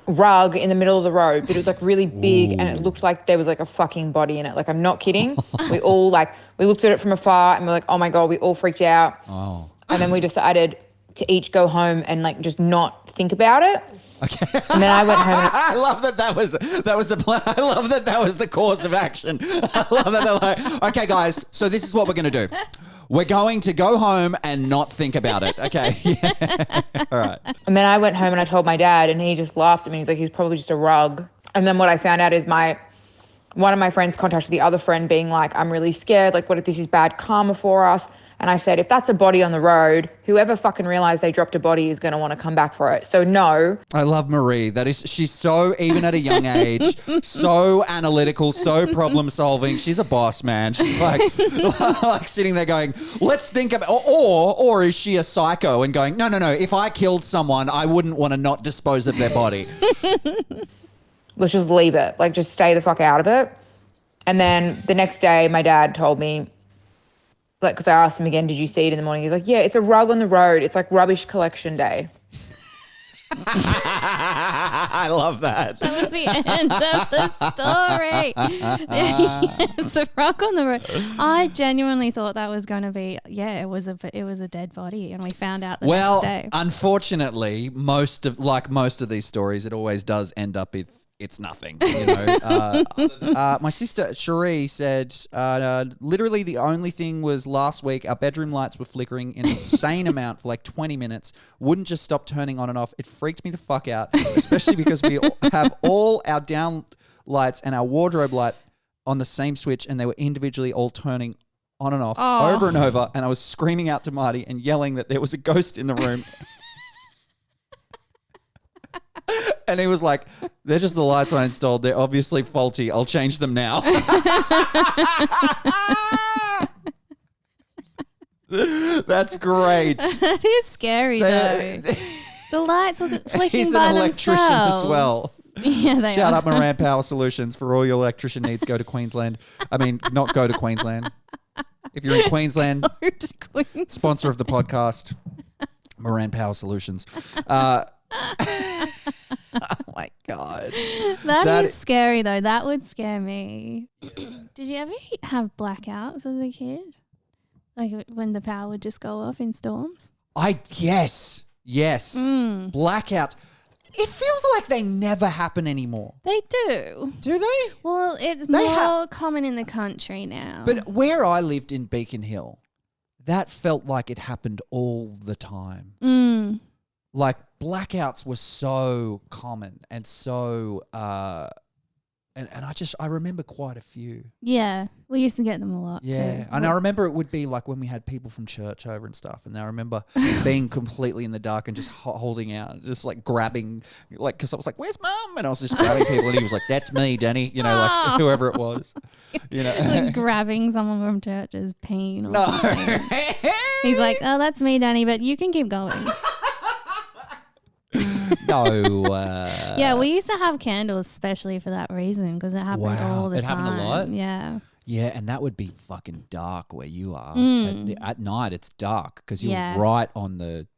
S3: rug in the middle of the road, but it was like really big. Ooh. And it looked like there was like a fucking body in it. Like, I'm not kidding. We looked at it from afar, and we're like, oh my God, we all freaked out. Oh. And then we decided to each go home and like just not think about it.
S2: Okay.
S3: And then I went home.
S2: I love that was the plan. I love that was the course of action. I love that they're like, okay, guys, so this is what we're going to do. We're going to go home and not think about it. Okay. Yeah. All right.
S3: And then I went home and I told my dad, and he just laughed at me. He's like, he's probably just a rug. And then what I found out is one of my friends contacted the other friend being like, I'm really scared. Like, what if this is bad karma for us? And I said, if that's a body on the road, whoever fucking realized they dropped a body is going to want to come back for it. So no.
S2: I love Marie. She's so, even at a young age, so analytical, so problem solving. She's a boss, man. She's like, like sitting there going, let's think about, or is she a psycho and going, no. If I killed someone, I wouldn't want to not dispose of their body.
S3: Let's just leave it. Like, just stay the fuck out of it. And then the next day, my dad told me, like, because I asked him again, did you see it in the morning? He's like, yeah, it's a rug on the road. It's like rubbish collection day.
S2: I love that.
S1: That was the end of the story. It's a rug on the road. I genuinely thought that was going to be, it was a dead body, and we found out the next day.
S2: Unfortunately, most of these stories, it always does end up with it's nothing. My sister Cherie said, literally the only thing was last week our bedroom lights were flickering an insane amount for like 20 minutes. Wouldn't just stop turning on and off. It freaked me the fuck out, especially because we have all our down lights and our wardrobe light on the same switch, and they were individually all turning on and off,
S1: Oh.
S2: over and over, and I was screaming out to Marty and yelling that there was a ghost in the room. And he was like, they're just the lights I installed. They're obviously faulty. I'll change them now. That's great.
S1: That is scary, though. The lights were flicking
S2: He's
S1: by
S2: an electrician
S1: themselves.
S2: as well.
S1: Yeah, they
S2: Shout
S1: are.
S2: out Moran Power Solutions for all your electrician needs. Go to Queensland. I mean, not go to Queensland. If you're in Queensland,
S1: Go to Queensland.
S2: sponsor of the podcast, Moran Power Solutions. Oh my God.
S1: That is scary, though. That would scare me. Did you ever have blackouts as a kid? Like when the power would just go off in storms?
S2: Yes. Blackouts. It feels like they never happen anymore.
S1: They do.
S2: Do they?
S1: Well, it's
S2: They
S1: more common in the country now.
S2: But where I lived in Beacon Hill, that felt like it happened all the time. Like blackouts were so common and so and I remember quite a few.
S1: Yeah, we used to get them a lot.
S2: Yeah.
S1: too.
S2: And I remember it would be like when we had people from church over and stuff, and I remember being completely in the dark and just holding out, just like grabbing, like, because I was like, where's Mum? And I was just grabbing people, and he was like, that's me, Danny, you know, like whoever it was, you know.
S1: Like grabbing someone from church's peen or
S2: No.
S1: something. He's like, oh, that's me, Danny, but you can keep going.
S2: No.
S1: Yeah, we used to have candles especially for that reason because it happened
S2: Wow.
S1: all the
S2: It
S1: time.
S2: happened a lot?
S1: Yeah.
S2: Yeah, and that would be fucking dark where you are. At night, it's dark because you're
S1: Yeah.
S2: right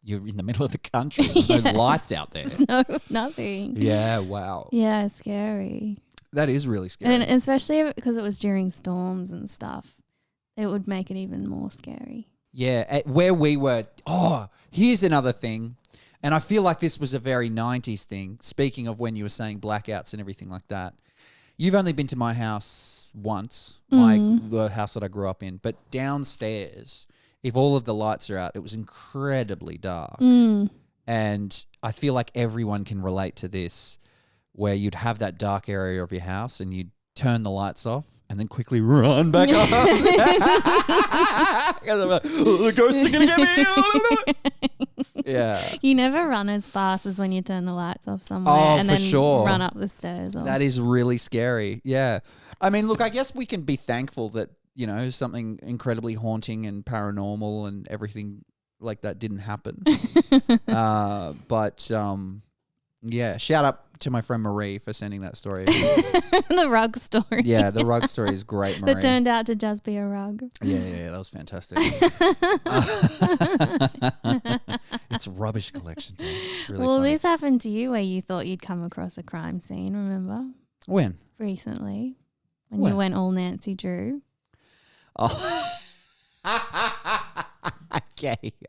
S2: you're in the middle of the country. There's no lights out there.
S1: No, nothing.
S2: Yeah, wow.
S1: Yeah, scary.
S2: That is really scary.
S1: And especially because it was during storms and stuff, it would make it even more scary.
S2: Yeah, where we were. Oh, here's another thing. And I feel like this was a very 90s thing. Speaking of when you were saying blackouts and everything like that. You've only been to my house once, the house that I grew up in. But downstairs, if all of the lights are out, it was incredibly dark. And I feel like everyone can relate to this, where you'd have that dark area of your house and you'd turn the lights off and then quickly run back up. The ghosts are going to get me. Yeah.
S1: You never run as fast as when you turn the lights off somewhere
S2: Oh,
S1: and
S2: for
S1: then
S2: sure.
S1: run up the stairs. Or
S2: That is really scary. Yeah. I mean, look, I guess we can be thankful that, you know, something incredibly haunting and paranormal and everything like that didn't happen. But yeah, shout out to my friend Marie for sending that story.
S1: the rug story.
S2: Yeah, the rug story is great, Marie.
S1: That turned out to just be a rug.
S2: Yeah, that was fantastic. It's a rubbish collection, dude. It's really
S1: Well,
S2: funny.
S1: this happened to you where you thought you'd come across a crime scene, remember?
S2: When?
S1: Recently. When
S2: When?
S1: you went all Nancy Drew.
S2: Oh.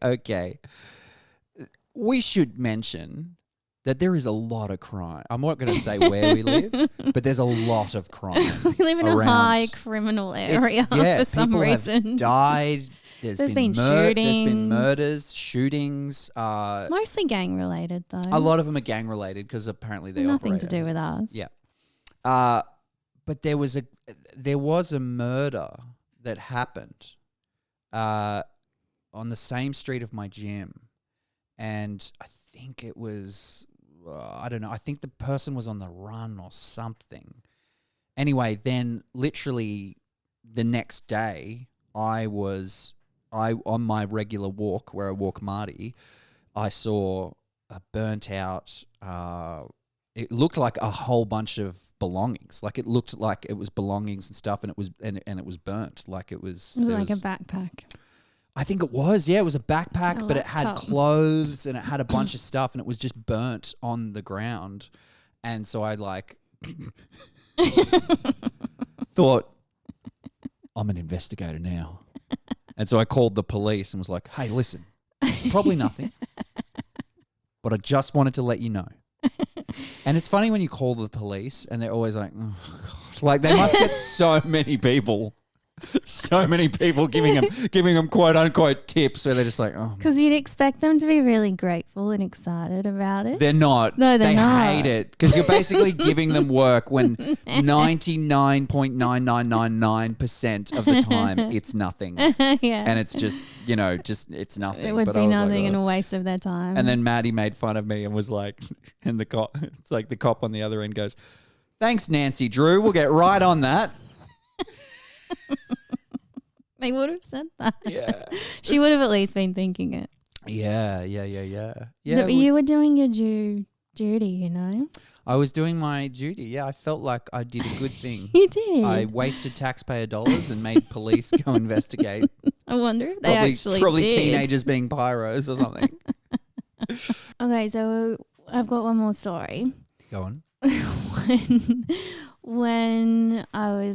S2: Okay. We should mention that there is a lot of crime. I'm not going to say where we live, but there's a lot of crime.
S1: We live in
S2: around.
S1: a high criminal area for some
S2: people
S1: reason.
S2: have died. There's been
S1: shootings.
S2: There's been murders, shootings.
S1: Mostly gang related, though.
S2: A lot of them are gang related because apparently they
S1: Nothing
S2: operate
S1: to do with us.
S2: Yeah. But there was a murder that happened on the same street of my gym, and I think it was I don't know. I think the person was on the run or something. Anyway, then literally the next day, on my regular walk where I walk Marty, I saw a burnt out. It looked like a whole bunch of belongings. Like it looked like it was belongings and stuff, and it was and it was burnt. Like it was.
S1: Was it like a backpack?
S2: I think it was. Yeah, it was a backpack,
S1: A
S2: but it had
S1: laptop.
S2: clothes and it had a bunch of stuff, and it was just burnt on the ground. And so I like thought, I'm an investigator now. And so I called the police and was like, hey, listen, probably nothing, but I just wanted to let you know. And it's funny when you call the police and they're always like, oh, God. Like they must get so many people So many people giving them quote unquote tips where they're just like, oh,
S1: Because you'd expect them to be really grateful and excited about it.
S2: they're not.
S1: No, they're
S2: they
S1: not.
S2: hate it because you're basically giving them work when 99.9999% of the time it's nothing.
S1: Yeah.
S2: And it's just, it's nothing.
S1: It would
S2: But
S1: be
S2: I was like,
S1: nothing
S2: oh.
S1: and a waste of their time.
S2: And then Maddie made fun of me and was like, and the cop, it's like the cop on the other end goes, thanks, Nancy Drew. We'll get right on that.
S1: They would have said that.
S2: Yeah.
S1: She would have at least been thinking it.
S2: Yeah.
S1: But you were doing your duty,
S2: I was doing my duty. Yeah, I felt like I did a good thing.
S1: You did.
S2: I wasted taxpayer dollars and made police go investigate.
S1: I wonder if they actually
S2: Probably
S1: did.
S2: teenagers being pyros or something.
S1: Okay, so I've got one more story.
S2: Go on.
S1: when I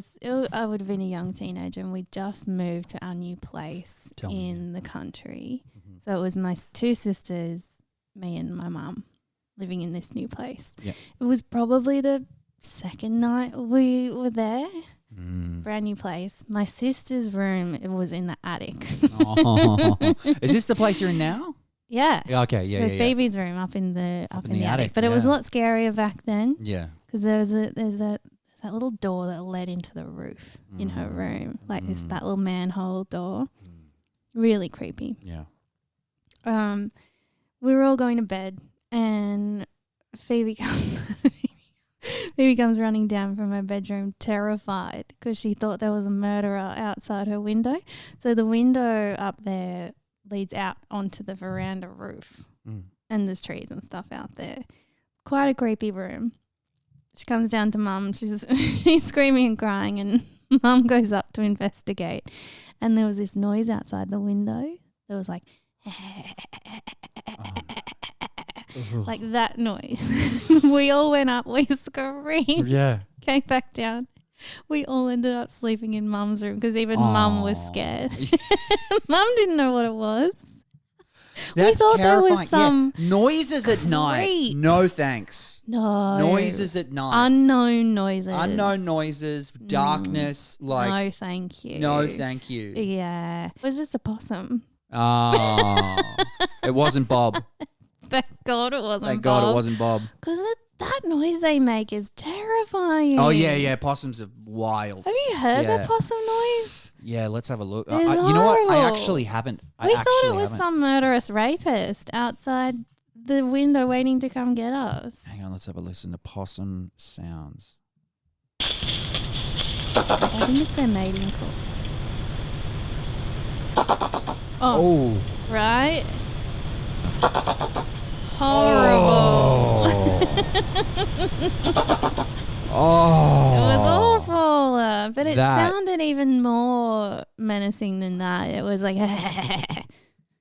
S1: would have been a young teenager and we just moved to our new place in the country.
S2: Mm-hmm.
S1: So it was my two sisters, me and my mum living in this new place.
S2: Yep.
S1: It was probably the second night we were there.
S2: Mm.
S1: Brand new place. My sister's room, it was in the attic.
S2: Oh. Is this the place you're in now?
S1: Yeah.
S2: Yeah. Okay. Yeah.
S1: So Phoebe's room up in the attic. But it was a
S2: yeah.
S1: lot scarier back then
S2: Yeah.
S1: because there's that little door that led into the roof in her room, like that little manhole door. Really creepy.
S2: Yeah.
S1: We were all going to bed and Phoebe comes running down from her bedroom terrified because she thought there was a murderer outside her window. So the window up there leads out onto the veranda roof and there's trees and stuff out there. Quite a creepy room. She comes down to Mum. She's screaming and crying and Mum goes up to investigate and there was this noise outside the window. There was like like that noise. We all went up, we screamed.
S2: Yeah.
S1: Came back down. We all ended up sleeping in Mum's room because even Mum was scared. Mum didn't know what it was.
S2: That's
S1: thought there
S2: terrifying.
S1: was some
S2: noises at night.
S1: creep.
S2: No thanks.
S1: No.
S2: Noises at night.
S1: Unknown noises.
S2: Unknown noises, darkness, like
S1: no, thank you.
S2: no thank you.
S1: Yeah. It was just a possum.
S2: Oh. It wasn't Bob.
S1: Thank God it wasn't
S2: Thank
S1: Bob.
S2: God it wasn't Bob.
S1: Because that noise they make is terrifying.
S2: Oh, yeah. Possums are wild.
S1: Have you heard
S2: Yeah.
S1: that possum noise?
S2: Yeah, let's have a look.
S1: It's
S2: You know what? I
S1: horrible.
S2: actually haven't.
S1: We thought it was some murderous rapist outside the window waiting to come get us.
S2: Hang on, let's have a listen to possum sounds.
S1: Like, I think it's their mating call. Oh, right? Horrible.
S2: Oh.
S1: It was awful. But it
S2: That-
S1: sounded even more menacing than that. It was like,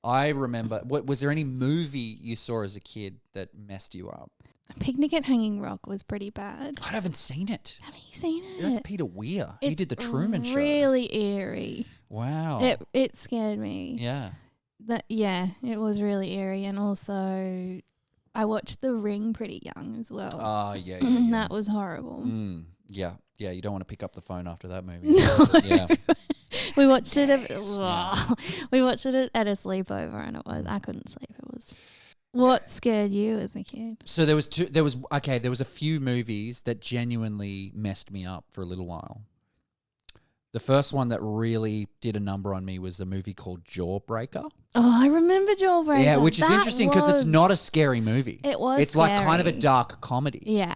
S2: I remember. Was there any movie you saw as a kid that messed you up?
S1: Picnic at Hanging Rock was pretty bad.
S2: I haven't seen it.
S1: Haven't you seen it?
S2: That's Peter Weir. He
S1: It's
S2: did the Truman Show.
S1: really eerie.
S2: Wow.
S1: It scared me.
S2: Yeah.
S1: It was really eerie. And also, I watched The Ring pretty young as well.
S2: Oh, yeah.
S1: That was horrible.
S2: Yeah. Yeah, you don't want to pick up the phone after that movie.
S1: No.
S2: Yeah.
S1: We watched it. We watched it at a sleepover, and I couldn't sleep. It was. What scared you as a kid?
S2: So there was a few movies that genuinely messed me up for a little while. The first one that really did a number on me was a movie called Jawbreaker.
S1: Oh, I remember Jawbreaker.
S2: Yeah, which is
S1: That
S2: interesting because it's
S1: was-
S2: not a scary movie.
S1: It was
S2: It's like kind of a
S1: scary.
S2: dark comedy.
S1: Yeah.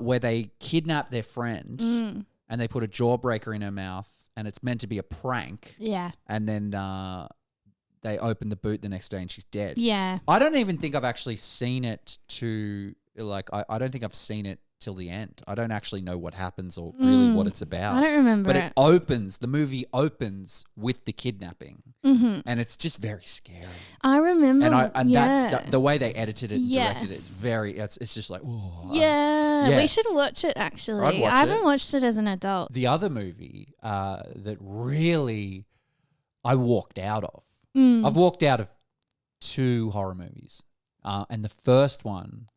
S2: Where they kidnap their friend
S1: Mm.
S2: and they put a jawbreaker in her mouth and it's meant to be a prank.
S1: Yeah.
S2: And then they open the boot the next day and she's dead.
S1: Yeah.
S2: I don't even think I've actually seen it I don't think I've seen it till the end. I don't actually know what happens or really what it's about.
S1: I don't remember
S2: But
S1: it.
S2: the movie opens with the kidnapping.
S1: Mm-hmm.
S2: And it's just very scary.
S1: I remember.
S2: And
S1: yeah.
S2: that's the way they edited it and directed it.
S1: Yes.
S2: It's just like, oh.
S1: Yeah,
S2: Yeah.
S1: we should watch it actually.
S2: I'd watch
S1: I haven't
S2: it.
S1: watched it as an adult.
S2: The other movie that really I walked out of.
S1: Mm.
S2: I've walked out of 2 horror movies. And the first one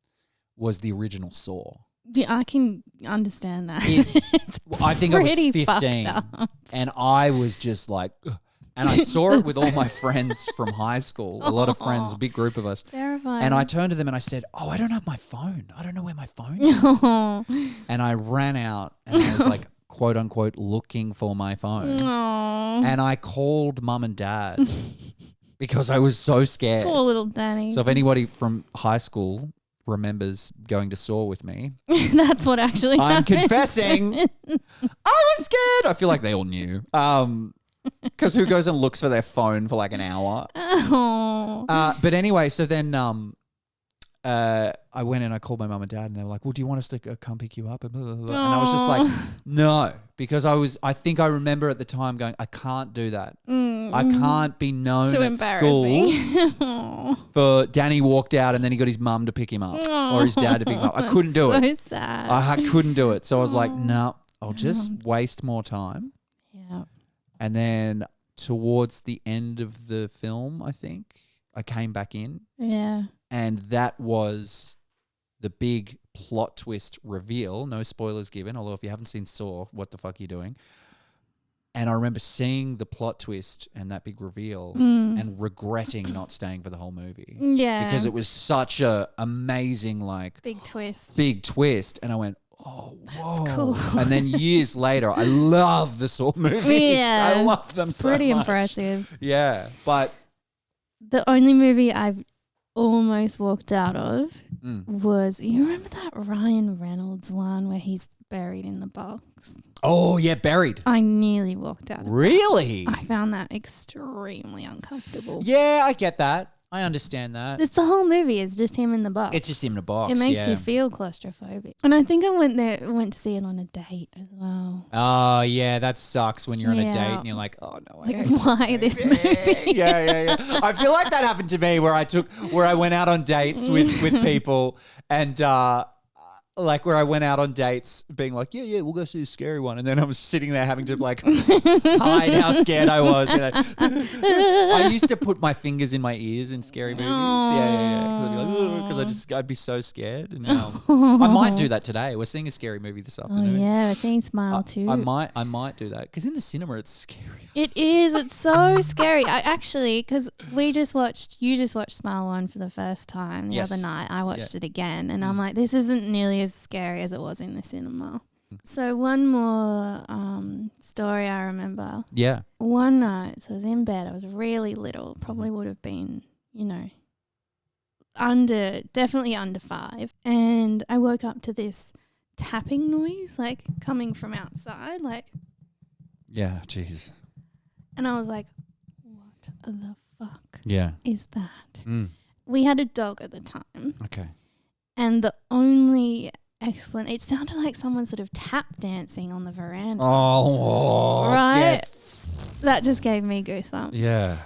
S2: was the original Saw.
S1: Yeah, I can understand that. It's
S2: I think I was
S1: pretty
S2: 15
S1: fucked up.
S2: and I was just like, ugh. And I saw it with all my friends from high school, a lot of friends, a big group of us.
S1: Terrifying.
S2: And I turned to them and I said, "Oh, I don't have my phone. I don't know where my phone is." And I ran out and I was like, quote unquote, looking for my phone.
S1: Aw.
S2: And I called mum and dad because I was so scared.
S1: Poor little Danny.
S2: So if anybody from high school remembers going to SOAR with me,
S1: That's what actually
S2: I'm
S1: happened.
S2: confessing I was scared. I feel like they all knew. Because who goes and looks for their phone for like an hour?
S1: Oh.
S2: But anyway, so then I went and I called my mum and dad, and they were like, "Well, do you want us to come pick you up?" And, blah, blah, blah. And I was just like, "No," because I think I remember at the time going, "I can't do that. I can't be known
S1: Too
S2: at school
S1: embarrassing.
S2: for Danny walked out and then he got his mum to pick him up or his dad to pick him up. I couldn't do it.
S1: So sad.
S2: I couldn't do it. So I was like, no, I'll just waste more time."
S1: Yeah.
S2: And then towards the end of the film, I think, I came back in.
S1: Yeah.
S2: And that was the big plot twist reveal. No spoilers given, although if you haven't seen Saw, what the fuck are you doing? And I remember seeing the plot twist and that big reveal and regretting not staying for the whole movie.
S1: Yeah.
S2: Because it was such a amazing, like,
S1: Big twist.
S2: big twist. And I went, oh, whoa.
S1: cool.
S2: And then years later, I love the Saw movies.
S1: Yeah.
S2: I love them
S1: It's
S2: so
S1: pretty
S2: much.
S1: impressive.
S2: Yeah. But
S1: The only movie I've almost walked out of
S2: mm.
S1: was, you remember that Ryan Reynolds one where he's buried in the box?
S2: oh, yeah, Buried.
S1: I nearly walked out of
S2: Really?
S1: I found that extremely uncomfortable.
S2: Yeah, I get that. I understand that.
S1: This the whole movie is just him in the box.
S2: It's just him in a box.
S1: It makes
S2: yeah.
S1: you feel claustrophobic. And I think I went to see it on a date as well.
S2: Oh, yeah, that sucks when you're on a
S1: Yeah.
S2: date and you're like, oh, no. I
S1: Like,
S2: hate
S1: why this movie?
S2: yeah. I feel like that happened to me where I went out on dates with people and like where I went out on dates being like, yeah, we'll go see a scary one. And then I was sitting there having to like hide how scared I was. You know? I used to put my fingers in my ears in scary movies. Yeah. Because I'd be so scared. And now I might do that today. We're seeing a scary movie this
S1: Oh
S2: afternoon.
S1: yeah, I've seen Smile too.
S2: I might do that because in the cinema it's scary.
S1: It is. It's so scary. I actually, because you just watched Smile 1 for the first time the
S2: Yes.
S1: other night. I watched it again, and I'm like, this isn't nearly as scary as it was in the cinema. So one more story I remember.
S2: Yeah.
S1: One night, so I was in bed. I was really little. Probably would have been, definitely under 5. And I woke up to this tapping noise, like coming from outside, like.
S2: Yeah. Jeez.
S1: And I was like, what the fuck
S2: Yeah.
S1: is that?
S2: Mm.
S1: We had a dog at the time.
S2: Okay.
S1: And the only it sounded like someone sort of tap dancing on the veranda.
S2: Oh,
S1: Right?
S2: get-
S1: That just gave me goosebumps.
S2: Yeah.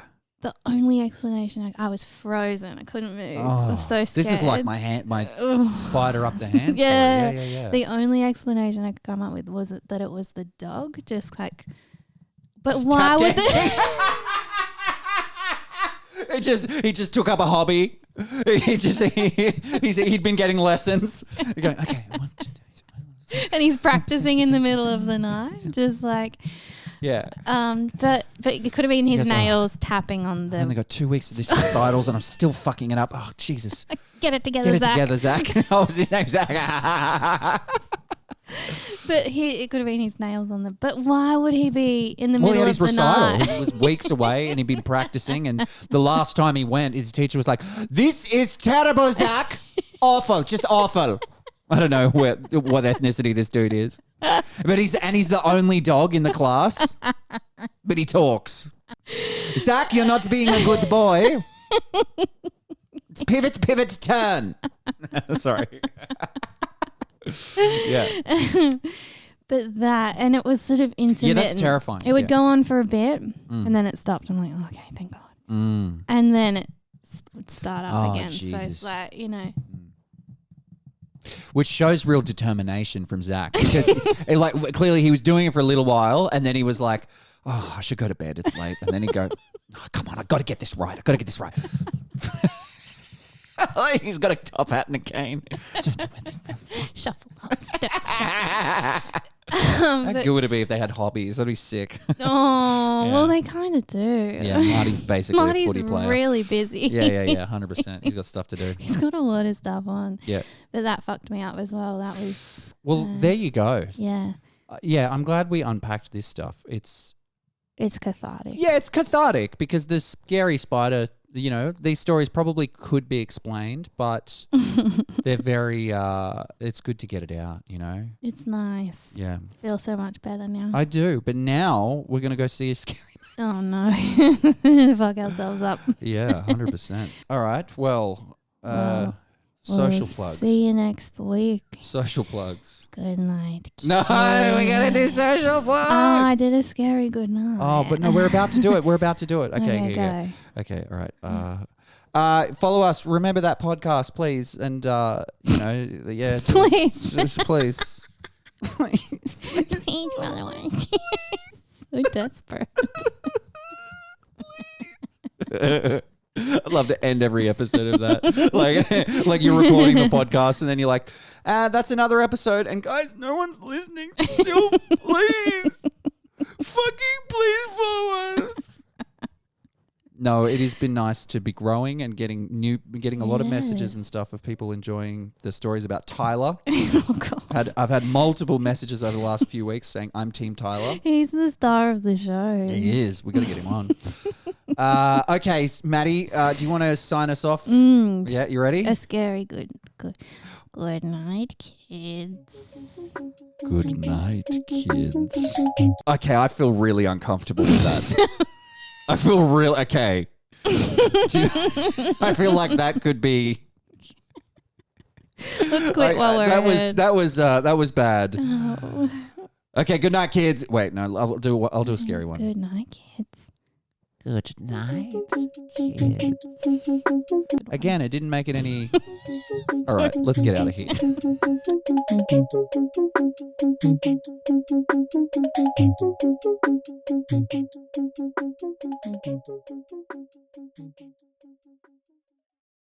S1: The only explanation, I was frozen. I couldn't move. I was so scared.
S2: This is like my
S1: Ugh.
S2: spider up the hand.
S1: Yeah.
S2: Story. Yeah.
S1: The only explanation I could come up with was that it was the dog, just like. But
S2: Just
S1: why
S2: tap
S1: would
S2: dancing. He just took up a hobby. He'd been getting lessons. Going, okay, 1, 2, 3.
S1: and he's practicing in the middle of the night, just like.
S2: Yeah.
S1: But it could have been his
S2: He goes,
S1: nails tapping on
S2: I've only
S1: the.
S2: got 2 weeks of this recitals and I'm still fucking it up. Oh, Jesus.
S1: Get it together,
S2: Get it
S1: Zach.
S2: together, Zach. Oh, was his name Zach?
S1: But it could have been his nails on the. But why would he be in the
S2: Well, he
S1: middle
S2: had
S1: of
S2: his
S1: the
S2: recital.
S1: night?
S2: He was weeks away and he'd been practicing. And the last time he went, his teacher was like, "This is terrible, Zach. Awful. Just awful." I don't know what ethnicity this dude is. But he's the only dog in the class. But he talks. Zach, you're not being a good boy. It's pivot, turn. Sorry. Yeah.
S1: But that, and it was sort of intermittent.
S2: Yeah, that's terrifying.
S1: It would
S2: Yeah.
S1: go on for a bit, and then it stopped. I'm like, oh, okay, thank God.
S2: Mm.
S1: And then it would start up
S2: Oh,
S1: again.
S2: Jesus.
S1: So it's like,
S2: Which shows real determination from Zach. Because clearly he was doing it for a little while and then he was like, oh, I should go to bed. It's late. And then he'd go, oh, come on, I've got to get this right. He's got a top hat and a cane.
S1: shuffle up.
S2: How good would it be if they had hobbies? That'd be sick.
S1: Oh, well, they kind of do.
S2: Yeah, Marty's basically a footy player.
S1: Really busy.
S2: Yeah, 100%. He's got stuff to do.
S1: He's got a lot of stuff on.
S2: Yeah.
S1: But that fucked me up as well. That was...
S2: Well, there you go.
S1: Yeah.
S2: Yeah, I'm glad we unpacked this stuff. It's
S1: cathartic.
S2: Yeah, it's cathartic because the scary spider, these stories probably could be explained, but they're very, it's good to get it out,
S1: It's nice.
S2: Yeah.
S1: I feel so much better now.
S2: I do, but now we're going to go see a scary
S1: Oh, no. Fuck ourselves up.
S2: Yeah, 100%. All right, well, social plugs.
S1: See you next week.
S2: Social plugs.
S1: Good night.
S2: No, we're going to do social plugs.
S1: Oh, I did a scary good night.
S2: Oh, but no, we're about to do it. Okay,
S1: Okay,
S2: here you go. Okay, all right. Follow us. Remember that podcast, please. And, yeah.
S1: Please.
S2: Please.
S1: Please, brother. So desperate.
S2: I'd love to end every episode of that. like you're recording the podcast and then you're like, that's another episode. And guys, no one's listening still. Please. Fucking please follow us. No, it has been nice to be growing and getting a lot of messages and stuff of people enjoying the stories about Tyler.
S1: Oh, God.
S2: I've had multiple messages over the last few weeks saying I'm Team Tyler.
S1: He's the star of the show.
S2: He is. We got to get him on. Okay, Maddie, do you want to sign us off? Yeah, you ready?
S1: A scary good night, kids.
S2: Good night, kids. Okay, I feel really uncomfortable with that. I feel real. Okay. I feel like that could be.
S1: Let's quit while we're ahead.
S2: That was bad.
S1: Oh.
S2: Okay, good night, kids. Wait, no, I'll do a scary one.
S1: Good night, kids.
S2: Good night, kids. Again, it didn't make it any. All right, let's get out of here.